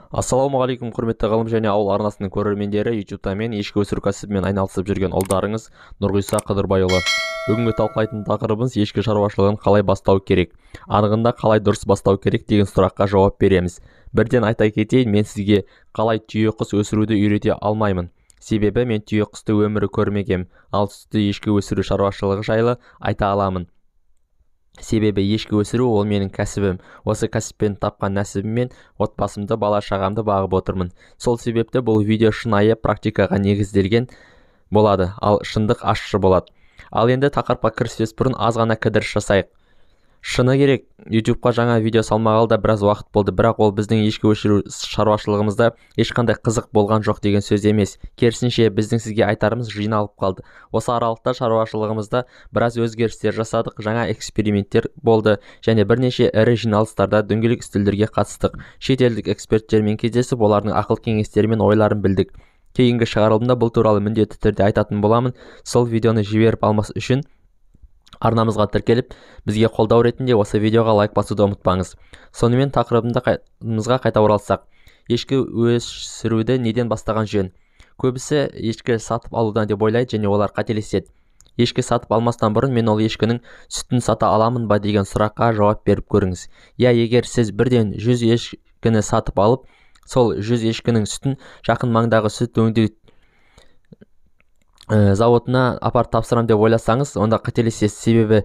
Ассалаумағалейкум, құрметті ғылым және ауыл арнасының көрермендері. ютубта мен ешкі өсіру кәсібімен айналысып жүрген ұлдарыңыз Нұрғиса Қыдырбайұлы. Бүгінгі талқылайтын тақырыбымыз ешкі шаруашылығын қалай бастау керек, анығында қалай дұрыс бастау керек деген сұраққа жауап береміз. Бірден айта кетейін, мен сізге қалай түйе құс өсіруді үйрете алмаймын. Себебі мен түйе құсты өмірі көрмегем, ал сүтті ешкі өсіру шаруашылығы жайлы айта аламын. Себебі ешкі өсіру ол менің кәсібім. Осы кәсіппен тапқан нәсібіммен отбасымды, бала шағамды бағып отырмын. Сол себепті бұл видео шынайы практикаға негізделген болады, ал шындық ащы болады. Ал енді тақырыпқа кіріспес бұрын аз ғана кідіріс жасайық. Шыны керек, ютубқа жаңа видео салмағалы да біраз уақыт болды, бірақ ол біздің ешкі өсіру шаруашылығымызда ешқандай қызық болған жоқ деген сөз емес. Керісінше, біздің сізге айтарымыз жиналып қалды. Осы аралықта шаруашылығымызда біраз өзгерістер жасадық, жаңа эксперименттер болды және бірнеше ірі жиналыстарда дөңгелек үстелдерге қатыстық. Шетелдік эксперттермен кездесіп, олардың ақыл кеңестері мен ойларын білдік. Кейінгі шығарылымда бұл туралы міндетті түрде айтатын боламын. Сол видеоны жіберіп алмас үшін арнамызға тіркеліп, бізге қолдау ретінде осы видеоға лайк басуды ұмытпаңыз. Сонымен тақырыбымызға қайта оралсақ, ешкі өсіруді неден бастаған жөн? Көбісі ешкі сатып алудан деп ойлайды және олар қателеседі. Ешкі сатып алмастан бұрын мен ол ешкінің сүтін сата аламын ба деген сұраққа жауап беріп көріңіз. Егер сіз бірден 100 ешкіні сатып алып, сол 100 ешкінің сүтін жақын маңдағы сүт өңдеу зауытына апарып тапсырам деп ойласаңыз, онда қателесесіз. Себебі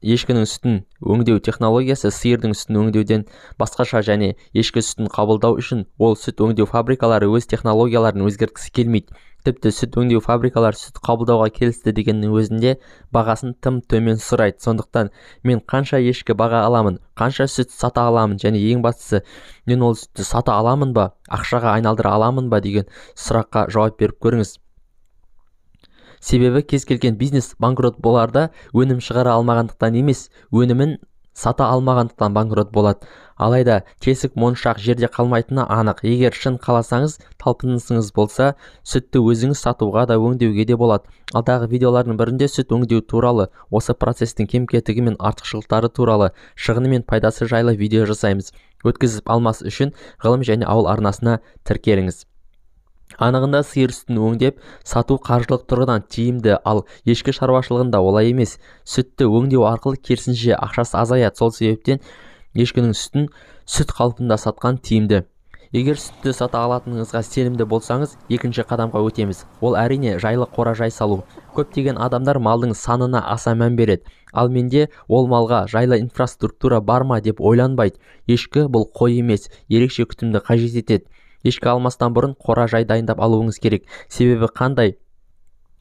ешкінің сүтін өңдеу технологиясы сиырдың сүтін өңдеуден басқаша және ешкі сүтін қабылдау үшін ол сүт өңдеу фабрикалары өз технологияларын өзгерткісі келмейді. Тіпті сүт өңдеу фабрикалары сүт қабылдауға келісті дегеннің өзінде бағасын тым төмен сұрайды. Сондықтан мен қанша ешкі баға аламын, қанша сүт сата аламын және ең бастысы, мен ол сүтті сата аламын ба, ақшаға айналдыра аламын ба деген сұраққа жауап беріп көріңіз. Себебі кез келген бизнес банкрот боларда өнім шығара алмағандықтан емес, өнімін сата алмағандықтан банкрот болады. Алайда тесік моншақ жерде қалмайтыны анық. Егер шын қаласаңыз, талпынысыңыз болса, сүтті өзіңіз сатуға да өңдеуге де болады. Алдағы видеолардың бірінде сүт өңдеу туралы, осы процестің кем-кетігі мен артықшылықтары туралы, шығыны мен пайдасы жайлы видео жасаймыз. Өткізіп алмас үшін ғылым және ауыл арнасына тіркеліңіз. Анығында сиыр сүтін өңдеп сату қаржылық тұрғыдан тиімді, ал ешкі шаруашылығында олай емес. Сүтті өңдеу арқылы керісінше ақшасы азаяды. Сол себептен ешкінің сүтін сүт қалпында сатқан тиімді. Егер сүтті сата алатыныңызға сенімді болсаңыз, екінші қадамға өтеміз. Ол әрине жайлы қора-жай салу. Көптеген адамдар малдың санына аса мән береді. Ал менде ол малға жайлы инфраструктура бар ма деп ойланбайды. Ешкі бұл қой емес, ерекше күтімді қажет етеді. Ешкі алмастан бұрын қора-жай дайындап алуыңыз керек. Себебі қандай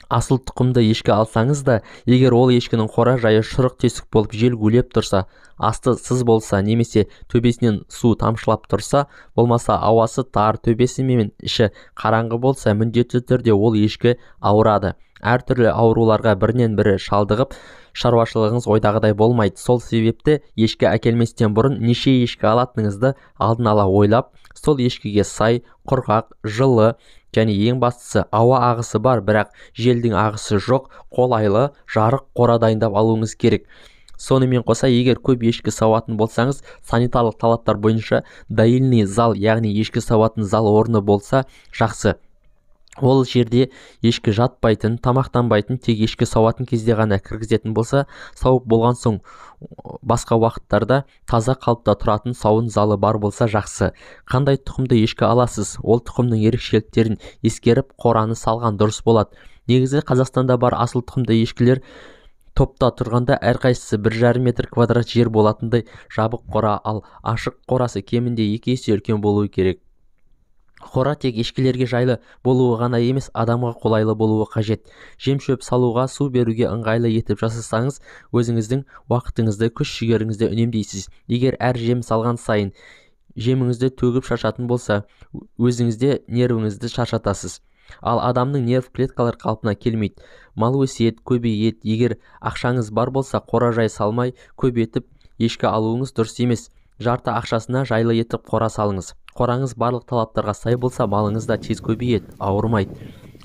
асыл тұқымды ешкі алсаңыз да, егер ол ешкінің қора-жайы шұрық тесік болып жел гулеп тұрса, асты сыз болса, немесе төбесінен су тамшылап тұрса, болмаса ауасы тар, төбесі мен іші қараңғы болса, міндетті түрде ол ешкі ауырады. Әртүрлі ауруларға бірінен бірі шалдығып, шаруашылығыңыз ойдағыдай болмайды. Сол себепті ешкі әкелместен бұрын неше ешкі алатыныңызды алдын ала ойлап, сол ешкіге сай, құрғақ, жылы және ең бастысы ауа ағысы бар, бірақ желдің ағысы жоқ, қолайлы, жарық қора дайындап алуыңыз керек. Сонымен қоса, егер көп ешкі сауатын болсаңыз, санитарлық талаптар бойынша доильный зал, яғни ешкі сауатын зал орны болса жақсы. Ол жерде ешкі жатпайтын, тамақтанбайтын, тек ешкі сауатын кезде ғана кіргізетін болса, сауып болған соң басқа уақыттарда таза қалыпта тұратын сауын залы бар болса жақсы. Қандай тұқымды ешкі аласыз? Ол тұқымның ерекшеліктерін ескеріп, қораны салған дұрыс болады. Негізі Қазақстанда бар асыл тұқымды ешкілер топта тұрғанда әрқайсысы 1,5 метр квадрат жер болатындай жабық қора, ал ашық қорасы кемінде 2 есе үлкен болуы керек. Қора тек ешкілерге жайлы болуы ғана емес, адамға қолайлы болуы қажет. Жем-шөп салуға, су беруге ыңғайлы етіп жасасаңыз, өзіңіздің уақытыңызды, күш-жігеріңізді үнемдейсіз. Егер әр жем салған сайын жеміңізді төгіп шашатын болса, өзіңізде нервіңізді шаршатасыз. Ал адамның нерв клеткалары қалпына келмейді. Мал өсиет, көбейет. Егер ақшаңыз бар болса, қора-жай салмай, көбейтіп ешкі алуыңыз дұрыс емес. Жарты ақшасына жайлы етіп қора салыңыз. Қораңыз барлық талаптарға сай болса, малыңыз да тез көбейеді, ауырмайды.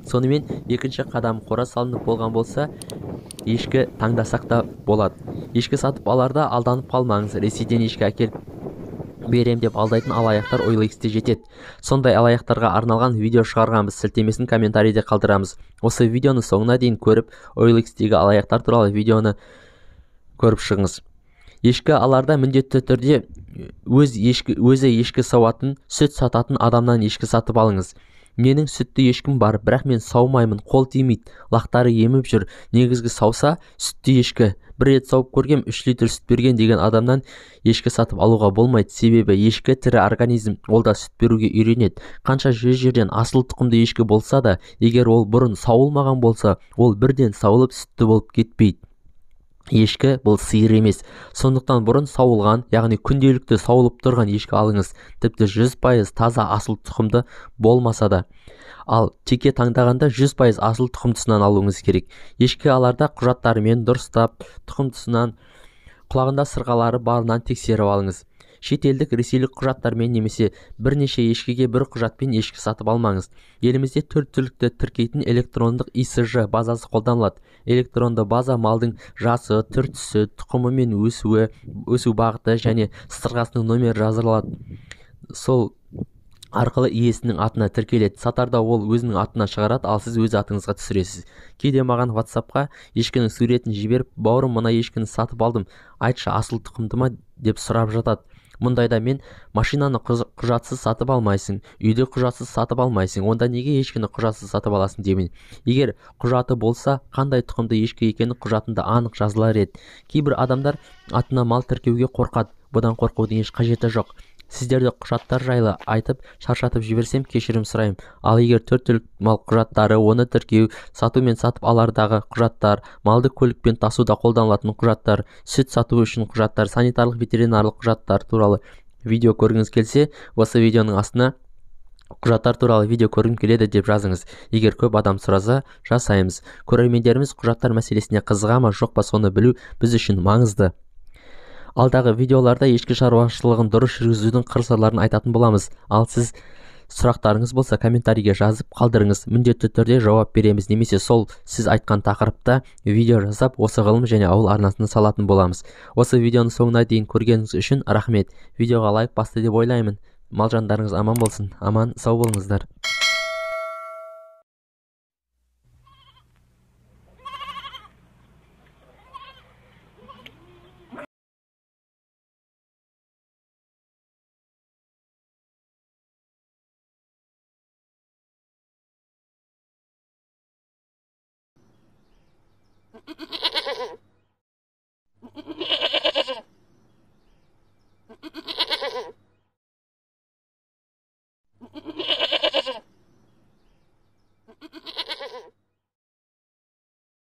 Сонымен екінші қадам қора салынып болған болса, ешкі таңдасақ та болады. Ешкі сатып аларда алданып қалмаңыз. Ресейден ешкі әкеліп берем деп алдайтын алаяқтар OLX-те жетеді. Сондай алаяқтарға арналған видео шығарғанбыз, сілтемесін комментарийде қалдырамыз. Осы видеоны соңына дейін көріп, OLX-тегі алаяқтар туралы видеоны көріп шығыңыз. Ешкі аларда міндетті түрде өзі ешкі сауатын, сүт сататын адамнан ешкі сатып алыңыз. Менің сүтті ешкім бар, бірақ мен саумаймын, қол тимейді, лақтары еміп жүр. Негізгі сауса сүтті ешкі. Бір рет сауып көргем, 3 литр сүт берген деген адамнан ешкі сатып алуға болмайды. Себебі ешкі тірі организм, ол да сүт беруге үйренеді. Қанша жерден асыл тұқымды ешкі болса да, егер ол бұрын сауылмаған болса, ол бірден сауылып сүтті болып кетпейді. Ешкі бұл сиыр емес. Сондықтан бұрын сауылған, яғни күнделікті сауылып тұрған ешкі алыңыз. Тіпті 100% таза асыл тұқымды болмаса да. Ал теке таңдағанда 100% асыл тұқымдысынан алуыңыз керек. Ешкі аларда құжаттарымен дұрыстап, тұқымдысынан, құлағында сырғалары барынан тексеріп алыңыз. Шетелдік ресейлік құжаттармен немесе бірнеше ешкіге бір құжатпен ешкі сатып алмаңыз. Елімізде 4 түлікті тіркейтін электрондық ИСЖ базасы қолданылады. Электронды база малдың жасы, түр-түсі, тұқымы мен өсу бағыты және сырғасының номері жазылады. Сол арқылы иесінің атына тіркеледі. Сатарда ол өзінің атына шығарады, ал сіз өз атыңызға түсіресіз. Кейде маған WhatsApp-қа ешкінің суретін жіберіп, бауырым, мына ешкіні сатып алдым, айтшы асыл тұқымды ма деп сұрап жатады. Мұндайда мен машинаны құжатсыз сатып алмайсың, үйді құжатсыз сатып алмайсың, онда неге ешкіні құжатсыз сатып аласың деймін. Егер құжаты болса, қандай тұқымды ешкі екені құжатында анық жазылар еді. Кейбір адамдар атына мал тіркеуге қорқады. Бұдан қорқудың еш қажеті жоқ. Сіздерді құжаттар жайлы айтып, шаршатып жіберсем, кешірім сұраймын. Ал егер 4 түлік мал құжаттары, оны тіркеу, сату мен сатып алардағы құжаттар, малды көлікпен тасуда қолданылатын құжаттар, сүт сату үшін құжаттар, санитарлық ветеринарлық құжаттар туралы видео көргіңіз келсе, осы видеоның астына құжаттар туралы видео көргім келеді деп жазыңыз. Егер көп адам сұраса, жасаймыз. Көрермендеріміз құжаттар мәселесіне қызыға ма, жоқ па, соны білу біз үшін маңызды. Алдағы видеоларда ешкі шаруашылығын дұрыс жүргізудің қыр-сырларын айтатын боламыз. Ал сіз сұрақтарыңыз болса, комментарийге жазып қалдырыңыз. Міндетті түрде жауап береміз, немесе сол сіз айтқан тақырыпта видео жасап, осы ғылым және ауыл арнасына салатын боламыз. Осы видеоны соңына дейін көргеніңіз үшін рахмет. Видеоға лайк басты деп ойлаймын. Мал жандарыңыз аман болсын. Аман, сау болыңыздар.